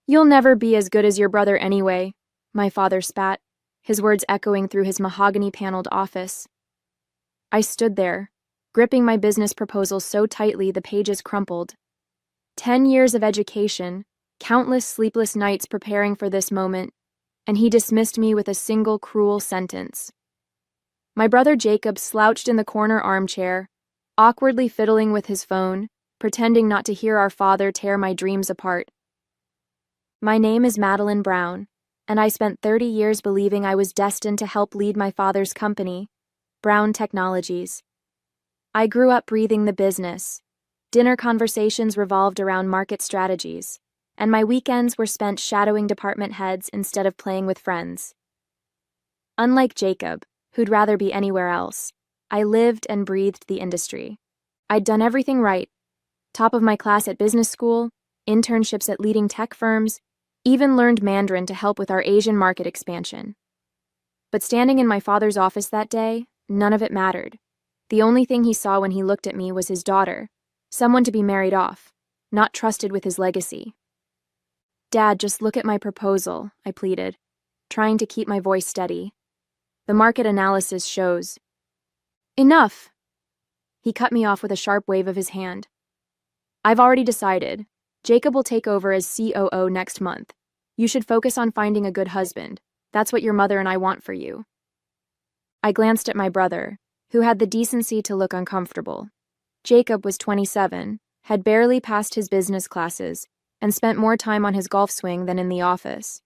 You'll never be as good as your brother anyway, my father spat, his words echoing through his mahogany-paneled office. I stood there, gripping my business proposal so tightly the pages crumpled. 10 years of education, countless sleepless nights preparing for this moment, and he dismissed me with a single cruel sentence. My brother Jacob slouched in the corner armchair, awkwardly fiddling with his phone, pretending not to hear our father tear my dreams apart. My name is Madeline Brown, and I spent 30 years believing I was destined to help lead my father's company, Brown Technologies. I grew up breathing the business. Dinner conversations revolved around market strategies, and my weekends were spent shadowing department heads instead of playing with friends. Unlike Jacob, who'd rather be anywhere else, I lived and breathed the industry. I'd done everything right. Top of my class at business school, internships at leading tech firms, even learned Mandarin to help with our Asian market expansion. But standing in my father's office that day, none of it mattered. The only thing he saw when he looked at me was his daughter, someone to be married off, not trusted with his legacy. Dad, just look at my proposal, I pleaded, trying to keep my voice steady. The market analysis shows. Enough! He cut me off with a sharp wave of his hand. I've already decided. Jacob will take over as COO next month. You should focus on finding a good husband. That's what your mother and I want for you. I glanced at my brother, who had the decency to look uncomfortable. Jacob was 27, had barely passed his business classes, and spent more time on his golf swing than in the office.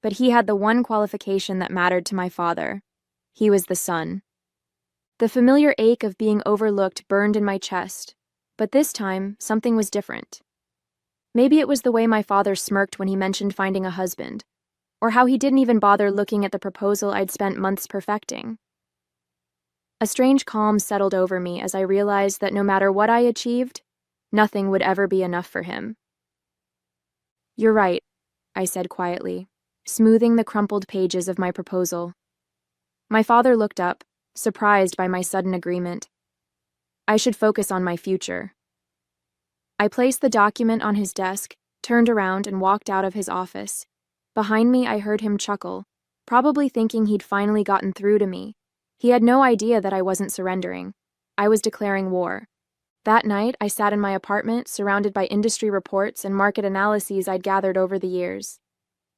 But he had the one qualification that mattered to my father. He was the son. The familiar ache of being overlooked burned in my chest, but this time, something was different. Maybe it was the way my father smirked when he mentioned finding a husband, or how he didn't even bother looking at the proposal I'd spent months perfecting. A strange calm settled over me as I realized that no matter what I achieved, nothing would ever be enough for him. You're right, I said quietly, smoothing the crumpled pages of my proposal. My father looked up, surprised by my sudden agreement. I should focus on my future. I placed the document on his desk, turned around, and walked out of his office. Behind me, I heard him chuckle, probably thinking he'd finally gotten through to me. He had no idea that I wasn't surrendering. I was declaring war. That night, I sat in my apartment, surrounded by industry reports and market analyses I'd gathered over the years.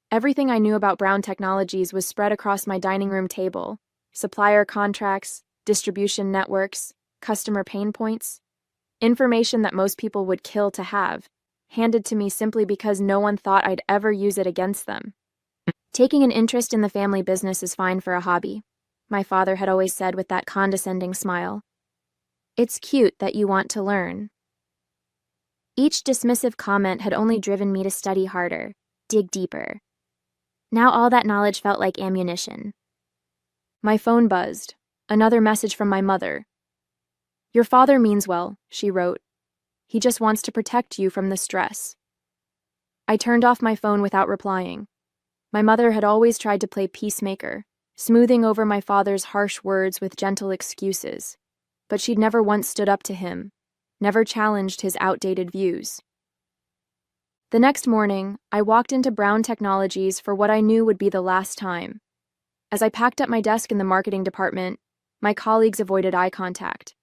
Everything I knew about Brown Technologies was spread across my dining room table: supplier contracts, distribution networks, customer pain points. Information that most people would kill to have, handed to me simply because no one thought I'd ever use it against them. Taking an interest in the family business is fine for a hobby, my father had always said with that condescending smile. It's cute that you want to learn. Each dismissive comment had only driven me to study harder, dig deeper. Now all that knowledge felt like ammunition. My phone buzzed. Another message from my mother. Your father means well, she wrote. He just wants to protect you from the stress. I turned off my phone without replying. My mother had always tried to play peacemaker, smoothing over my father's harsh words with gentle excuses. But she'd never once stood up to him, never challenged his outdated views. The next morning, I walked into Brown Technologies for what I knew would be the last time. As I packed up my desk in the marketing department, my colleagues avoided eye contact.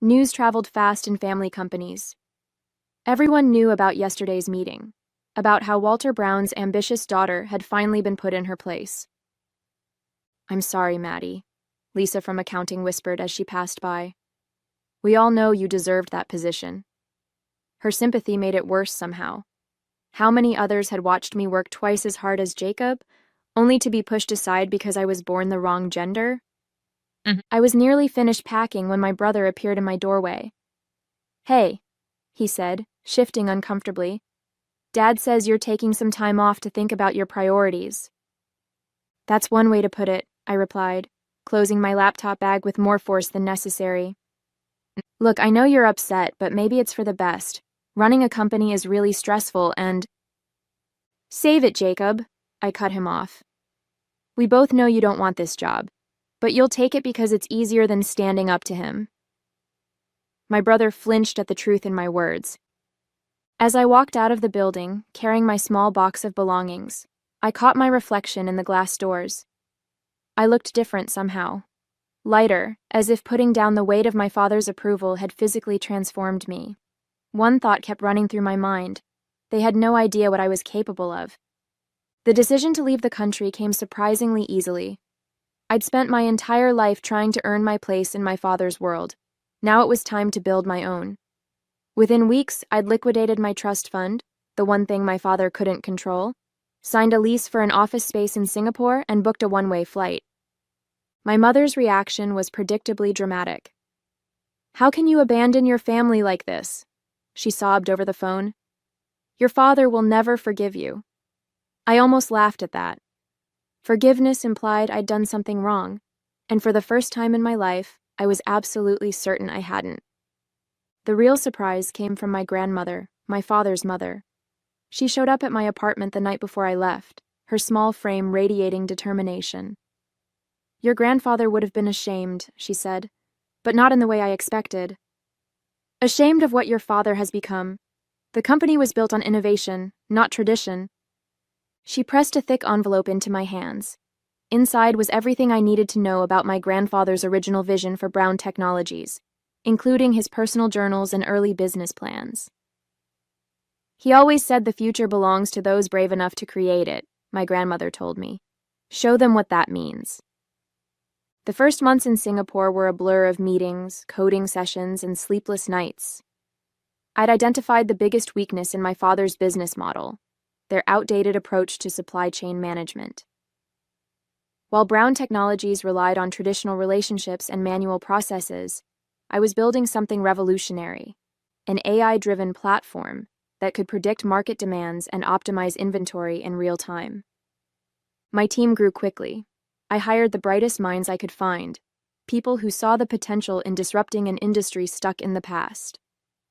News traveled fast in family companies. Everyone knew about yesterday's meeting, about how Walter Brown's ambitious daughter had finally been put in her place. I'm sorry, Maddie, Lisa from accounting whispered as she passed by. We all know you deserved that position. Her sympathy made it worse somehow. How many others had watched me work twice as hard as Jacob, only to be pushed aside because I was born the wrong gender? I was nearly finished packing when my brother appeared in my doorway. Hey, he said, shifting uncomfortably. Dad says you're taking some time off to think about your priorities. That's one way to put it, I replied, closing my laptop bag with more force than necessary. Look, I know you're upset, but maybe it's for the best. Running a company is really stressful and... Save it, Jacob, I cut him off. We both know you don't want this job, but you'll take it because it's easier than standing up to him. My brother flinched at the truth in my words. As I walked out of the building, carrying my small box of belongings, I caught my reflection in the glass doors. I looked different somehow. Lighter, as if putting down the weight of my father's approval had physically transformed me. One thought kept running through my mind. They had no idea what I was capable of. The decision to leave the country came surprisingly easily. I'd spent my entire life trying to earn my place in my father's world. Now it was time to build my own. Within weeks, I'd liquidated my trust fund, the one thing my father couldn't control, signed a lease for an office space in Singapore, and booked a one-way flight. My mother's reaction was predictably dramatic. "How can you abandon your family like this?" she sobbed over the phone. "Your father will never forgive you." I almost laughed at that. Forgiveness implied I'd done something wrong, and for the first time in my life, I was absolutely certain I hadn't. The real surprise came from my grandmother, my father's mother. She showed up at my apartment the night before I left, her small frame radiating determination. "Your grandfather would have been ashamed," she said, "but not in the way I expected. Ashamed of what your father has become. The company was built on innovation, not tradition." She pressed a thick envelope into my hands. Inside was everything I needed to know about my grandfather's original vision for Brown Technologies, including his personal journals and early business plans. "He always said the future belongs to those brave enough to create it," my grandmother told me. "Show them what that means." The first months in Singapore were a blur of meetings, coding sessions, and sleepless nights. I'd identified the biggest weakness in my father's business model, their outdated approach to supply chain management. While Brown Technologies relied on traditional relationships and manual processes, I was building something revolutionary, an AI-driven platform that could predict market demands and optimize inventory in real time. My team grew quickly. I hired the brightest minds I could find, people who saw the potential in disrupting an industry stuck in the past.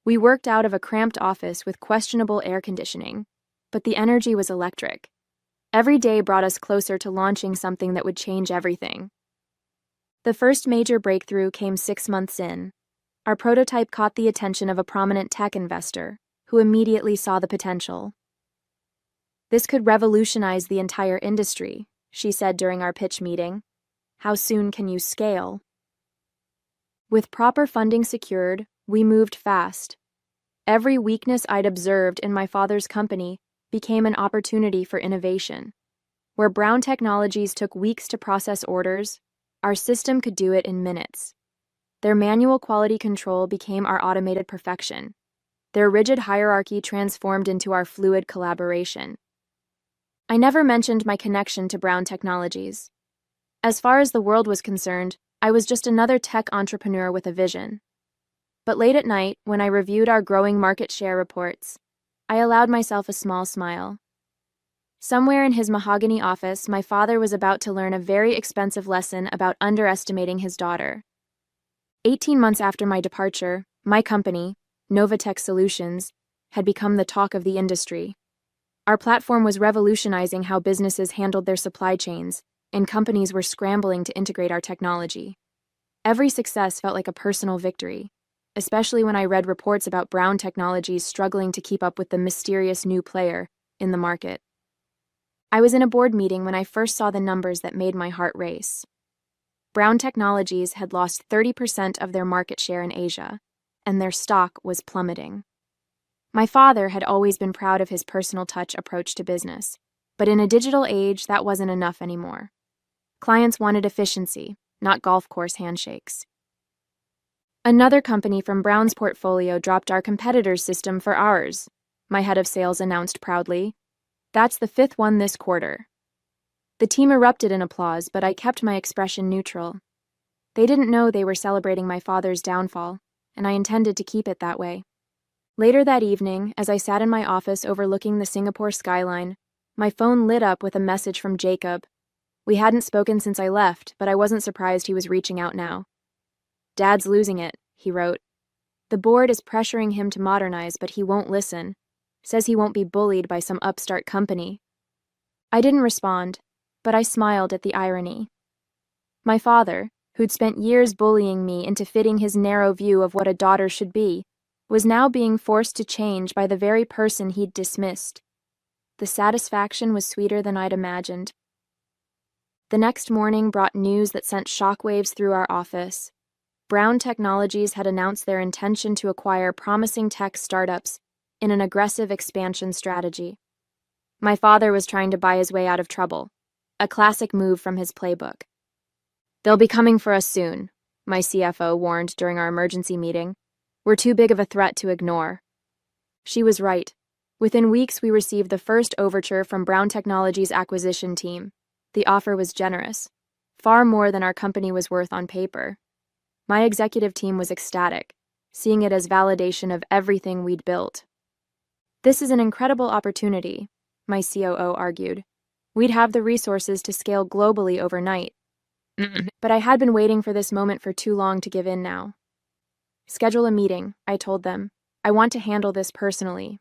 We worked out of a cramped office with questionable air conditioning, but the energy was electric. Every day brought us closer to launching something that would change everything. The first major breakthrough came 6 months in. Our prototype caught the attention of a prominent tech investor, who immediately saw the potential. "This could revolutionize the entire industry," she said during our pitch meeting. "How soon can you scale?" With proper funding secured, we moved fast. Every weakness I'd observed in my father's company became an opportunity for innovation. Where Brown Technologies took weeks to process orders, our system could do it in minutes. Their manual quality control became our automated perfection. Their rigid hierarchy transformed into our fluid collaboration. I never mentioned my connection to Brown Technologies. As far as the world was concerned, I was just another tech entrepreneur with a vision. But late at night, when I reviewed our growing market share reports, I allowed myself a small smile. Somewhere in his mahogany office, my father was about to learn a very expensive lesson about underestimating his daughter. 18 months after my departure, my company, Novatech Solutions, had become the talk of the industry. Our platform was revolutionizing how businesses handled their supply chains, and companies were scrambling to integrate our technology. Every success felt like a personal victory, especially when I read reports about Brown Technologies struggling to keep up with the mysterious new player in the market. I was in a board meeting when I first saw the numbers that made my heart race. Brown Technologies had lost 30% of their market share in Asia, and their stock was plummeting. My father had always been proud of his personal touch approach to business, but in a digital age, that wasn't enough anymore. Clients wanted efficiency, not golf course handshakes. Another company from Brown's portfolio dropped our competitor's system for ours, my head of sales announced proudly. "That's the 5th one this quarter." The team erupted in applause, but I kept my expression neutral. They didn't know they were celebrating my father's downfall, and I intended to keep it that way. Later that evening, as I sat in my office overlooking the Singapore skyline, my phone lit up with a message from Jacob. We hadn't spoken since I left, but I wasn't surprised he was reaching out now. "Dad's losing it," he wrote. "The board is pressuring him to modernize, but he won't listen. Says he won't be bullied by some upstart company." I didn't respond, but I smiled at the irony. My father, who'd spent years bullying me into fitting his narrow view of what a daughter should be, was now being forced to change by the very person he'd dismissed. The satisfaction was sweeter than I'd imagined. The next morning brought news that sent shockwaves through our office. Brown Technologies had announced their intention to acquire promising tech startups in an aggressive expansion strategy. My father was trying to buy his way out of trouble, a classic move from his playbook. "They'll be coming for us soon," my CFO warned during our emergency meeting. "We're too big of a threat to ignore." She was right. Within weeks, we received the first overture from Brown Technologies' acquisition team. The offer was generous, far more than our company was worth on paper. My executive team was ecstatic, seeing it as validation of everything we'd built. "This is an incredible opportunity," my COO argued. "We'd have the resources to scale globally overnight." But I had been waiting for this moment for too long to give in now. "Schedule a meeting," I told them. "I want to handle this personally."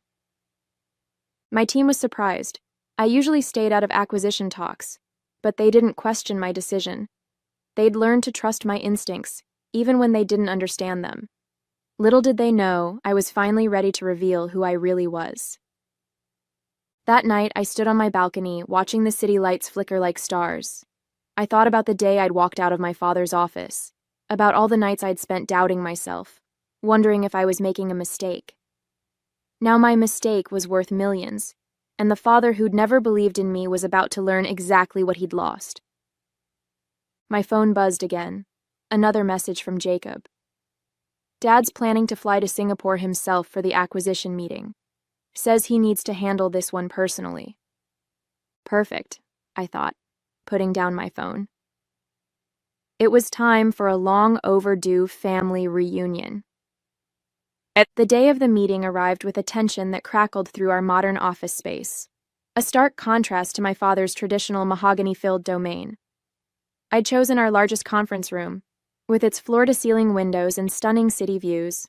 My team was surprised. I usually stayed out of acquisition talks, but they didn't question my decision. They'd learned to trust my instincts, even when they didn't understand them. Little did they know, I was finally ready to reveal who I really was. That night, I stood on my balcony, watching the city lights flicker like stars. I thought about the day I'd walked out of my father's office, about all the nights I'd spent doubting myself, wondering if I was making a mistake. Now my mistake was worth millions, and the father who'd never believed in me was about to learn exactly what he'd lost. My phone buzzed again. Another message from Jacob. "Dad's planning to fly to Singapore himself for the acquisition meeting. Says he needs to handle this one personally." Perfect, I thought, putting down my phone. It was time for a long overdue family reunion. The day of the meeting arrived with a tension that crackled through our modern office space, a stark contrast to my father's traditional mahogany-filled domain. I'd chosen our largest conference room, with its floor-to-ceiling windows and stunning city views.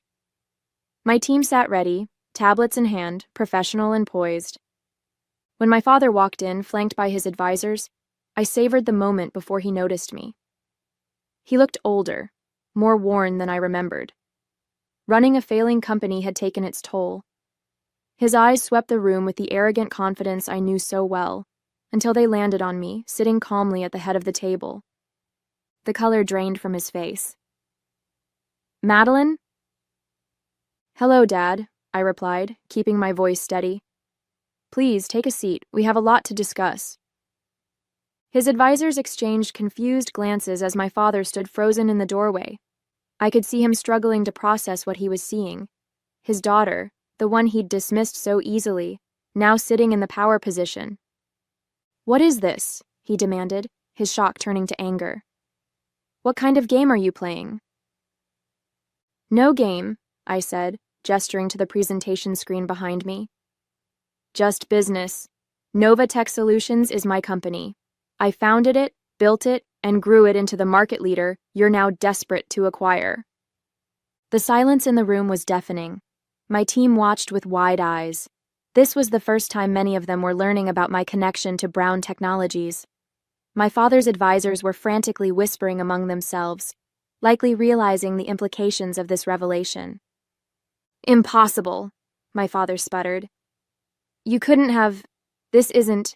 My team sat ready, tablets in hand, professional and poised. When my father walked in, flanked by his advisors, I savored the moment before he noticed me. He looked older, more worn than I remembered. Running a failing company had taken its toll. His eyes swept the room with the arrogant confidence I knew so well, until they landed on me, sitting calmly at the head of the table. The color drained from his face. "Madeline?" "Hello, Dad," I replied, keeping my voice steady. "Please, take a seat. We have a lot to discuss." His advisors exchanged confused glances as my father stood frozen in the doorway. I could see him struggling to process what he was seeing. His daughter, the one he'd dismissed so easily, now sitting in the power position. "What is this?" he demanded, his shock turning to anger. "What kind of game are you playing?" "No game," I said, gesturing to the presentation screen behind me. "Just business. Nova Tech Solutions is my company. I founded it, built it, and grew it into the market leader you're now desperate to acquire." The silence in the room was deafening. My team watched with wide eyes. This was the first time many of them were learning about my connection to Brown Technologies. My father's advisors were frantically whispering among themselves, likely realizing the implications of this revelation. "Impossible," my father sputtered. "You couldn't have... This isn't..."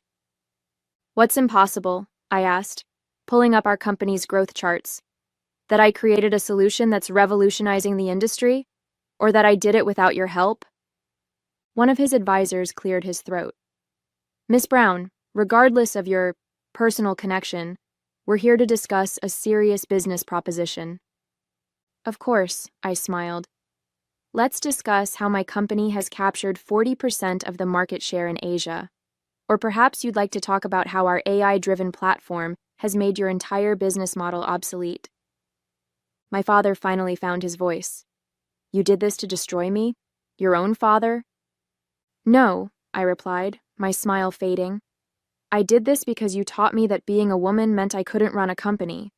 "What's impossible?" I asked, pulling up our company's growth charts. "That I created a solution that's revolutionizing the industry? Or that I did it without your help?" One of his advisors cleared his throat. "Miss Brown, regardless of your personal connection, we're here to discuss a serious business proposition." "Of course," I smiled. "Let's discuss how my company has captured 40% of the market share in Asia. Or perhaps you'd like to talk about how our AI-driven platform has made your entire business model obsolete." My father finally found his voice. "You did this to destroy me? Your own father?" "No," I replied, my smile fading. "I did this because you taught me that being a woman meant I couldn't run a company.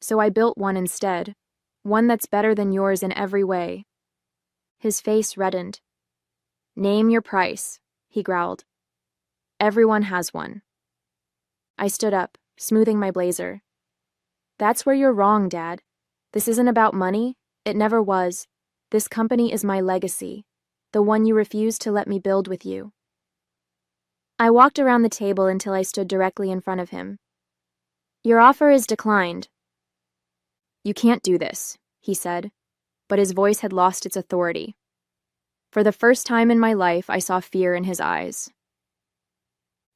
So I built one instead, one that's better than yours in every way." His face reddened. "Name your price," he growled. "Everyone has one." I stood up, smoothing my blazer. "That's where you're wrong, Dad. This isn't about money. It never was. This company is my legacy, the one you refused to let me build with you. I walked around the table until I stood directly in front of him. Your offer is declined. You can't do this, he said, but his voice had lost its authority. For the first time in my life, I saw fear in his eyes.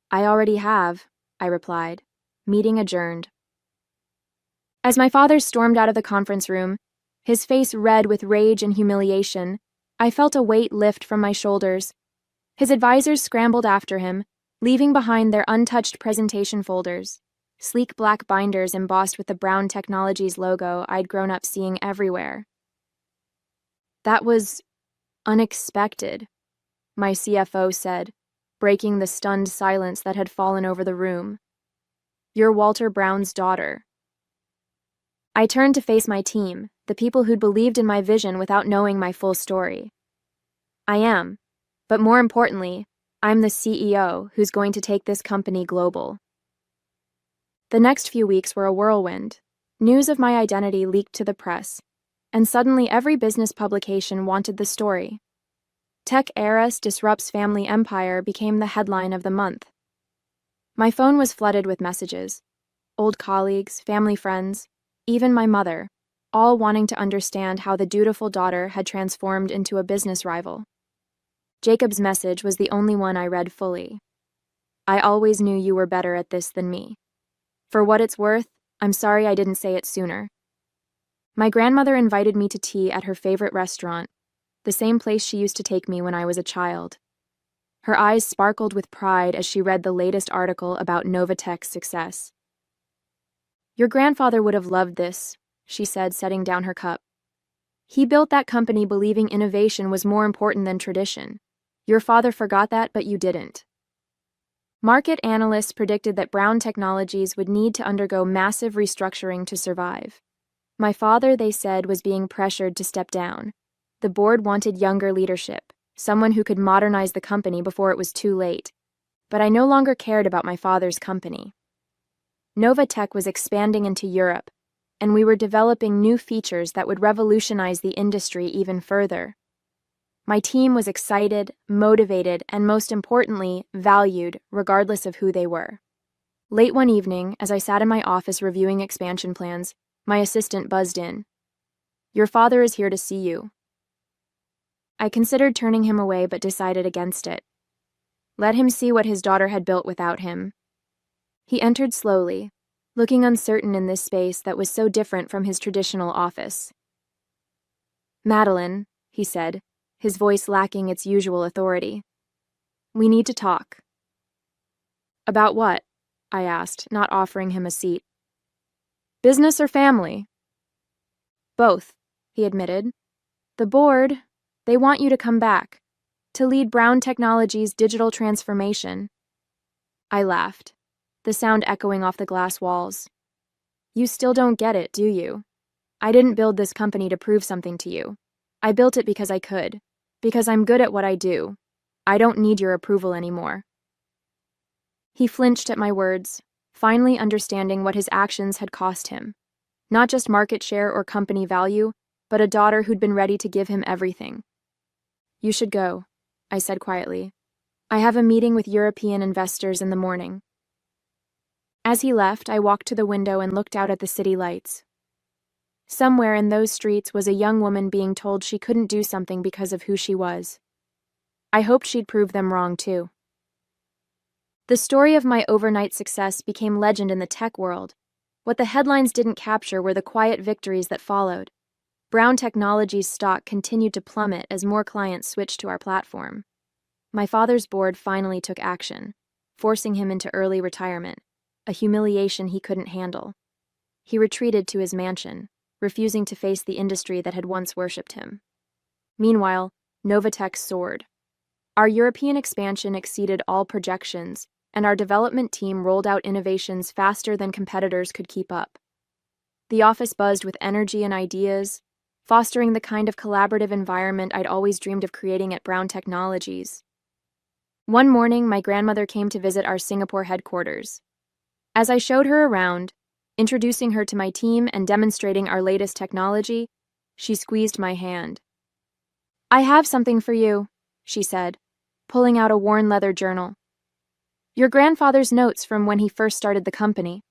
I already have, I replied. Meeting adjourned. As my father stormed out of the conference room, his face red with rage and humiliation, I felt a weight lift from my shoulders. His advisors scrambled after him, leaving behind their untouched presentation folders, sleek black binders embossed with the Brown Technologies logo I'd grown up seeing everywhere. That was unexpected, my CFO said, breaking the stunned silence that had fallen over the room. You're Walter Brown's daughter. I turned to face my team, the people who'd believed in my vision without knowing my full story. I am, but more importantly, I'm the CEO who's going to take this company global. The next few weeks were a whirlwind. News of my identity leaked to the press, and suddenly every business publication wanted the story. Tech heiress disrupts family empire became the headline of the month. My phone was flooded with messages. Old colleagues, family friends, even my mother, all wanting to understand how the dutiful daughter had transformed into a business rival. Jacob's message was the only one I read fully. I always knew you were better at this than me. For what it's worth, I'm sorry I didn't say it sooner. My grandmother invited me to tea at her favorite restaurant, the same place she used to take me when I was a child. Her eyes sparkled with pride as she read the latest article about Novatech's success. Your grandfather would have loved this, she said, setting down her cup. He built that company believing innovation was more important than tradition. Your father forgot that, but you didn't. Market analysts predicted that Brown Technologies would need to undergo massive restructuring to survive. My father, they said, was being pressured to step down. The board wanted younger leadership, someone who could modernize the company before it was too late. But I no longer cared about my father's company. Novatech was expanding into Europe, and we were developing new features that would revolutionize the industry even further. My team was excited, motivated, and most importantly, valued, regardless of who they were. Late one evening, as I sat in my office reviewing expansion plans, my assistant buzzed in. Your father is here to see you. I considered turning him away but decided against it. Let him see what his daughter had built without him. He entered slowly, looking uncertain in this space that was so different from his traditional office. Madeline, he said, his voice lacking its usual authority. We need to talk. About what? I asked, not offering him a seat. Business or family? Both, he admitted. The board, they want you to come back, to lead Brown Technologies' digital transformation. I laughed, the sound echoing off the glass walls. You still don't get it, do you? I didn't build this company to prove something to you. I built it because I could, because I'm good at what I do. I don't need your approval anymore. He flinched at my words, finally understanding what his actions had cost him. Not just market share or company value, but a daughter who'd been ready to give him everything. You should go, I said quietly. I have a meeting with European investors in the morning. As he left, I walked to the window and looked out at the city lights. Somewhere in those streets was a young woman being told she couldn't do something because of who she was. I hoped she'd prove them wrong, too. The story of my overnight success became legend in the tech world. What the headlines didn't capture were the quiet victories that followed. Brown Technologies' stock continued to plummet as more clients switched to our platform. My father's board finally took action, forcing him into early retirement, a humiliation he couldn't handle. He retreated to his mansion, refusing to face the industry that had once worshipped him. Meanwhile, Novatech soared. Our European expansion exceeded all projections, and our development team rolled out innovations faster than competitors could keep up. The office buzzed with energy and ideas, fostering the kind of collaborative environment I'd always dreamed of creating at Brown Technologies. One morning, my grandmother came to visit our Singapore headquarters. As I showed her around, introducing her to my team and demonstrating our latest technology, she squeezed my hand. I have something for you, she said, pulling out a worn leather journal. Your grandfather's notes from when he first started the company.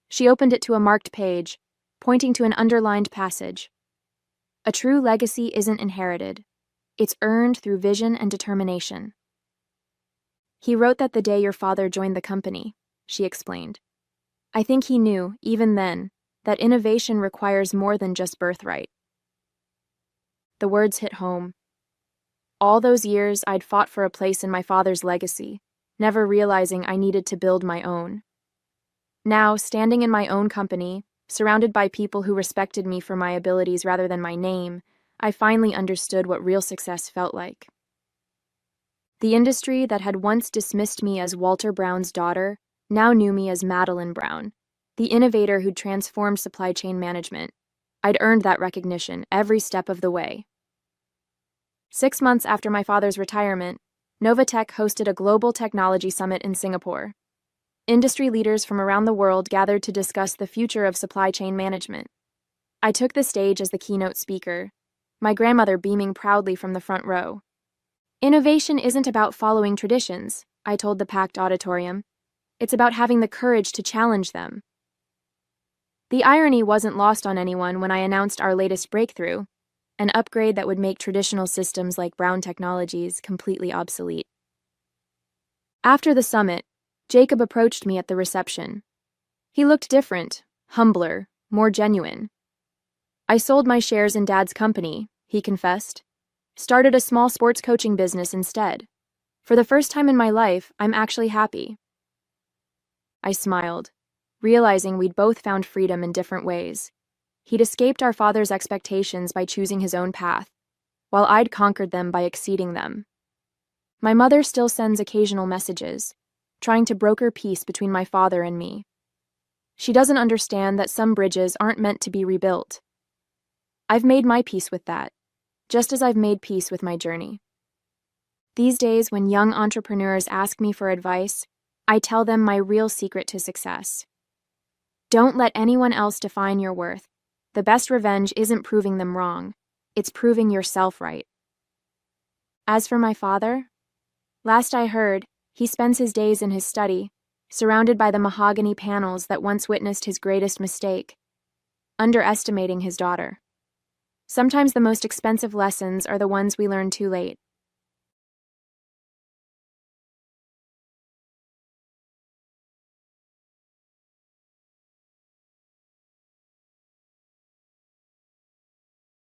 She opened it to a marked page, pointing to an underlined passage. A true legacy isn't inherited. It's earned through vision and determination. He wrote that the day your father joined the company, she explained. I think he knew, even then, that innovation requires more than just birthright. The words hit home. All those years I'd fought for a place in my father's legacy, never realizing I needed to build my own. Now, standing in my own company, surrounded by people who respected me for my abilities rather than my name, I finally understood what real success felt like. The industry that had once dismissed me as Walter Brown's daughter now knew me as Madeline Brown, the innovator who'd transformed supply chain management. I'd earned that recognition every step of the way. 6 months after my father's retirement, Novatech hosted a global technology summit in Singapore. Industry leaders from around the world gathered to discuss the future of supply chain management. I took the stage as the keynote speaker, my grandmother beaming proudly from the front row. Innovation isn't about following traditions, I told the packed auditorium. It's about having the courage to challenge them. The irony wasn't lost on anyone when I announced our latest breakthrough, an upgrade that would make traditional systems like Brown Technologies completely obsolete. After the summit, Jacob approached me at the reception. He looked different, humbler, more genuine. I sold my shares in Dad's company, he confessed. Started a small sports coaching business instead. For the first time in my life, I'm actually happy. I smiled, realizing we'd both found freedom in different ways. He'd escaped our father's expectations by choosing his own path, while I'd conquered them by exceeding them. My mother still sends occasional messages, trying to broker peace between my father and me. She doesn't understand that some bridges aren't meant to be rebuilt. I've made my peace with that, just as I've made peace with my journey. These days, when young entrepreneurs ask me for advice, I tell them my real secret to success. Don't let anyone else define your worth. The best revenge isn't proving them wrong. It's proving yourself right. As for my father, last I heard, he spends his days in his study, surrounded by the mahogany panels that once witnessed his greatest mistake, underestimating his daughter. Sometimes the most expensive lessons are the ones we learn too late.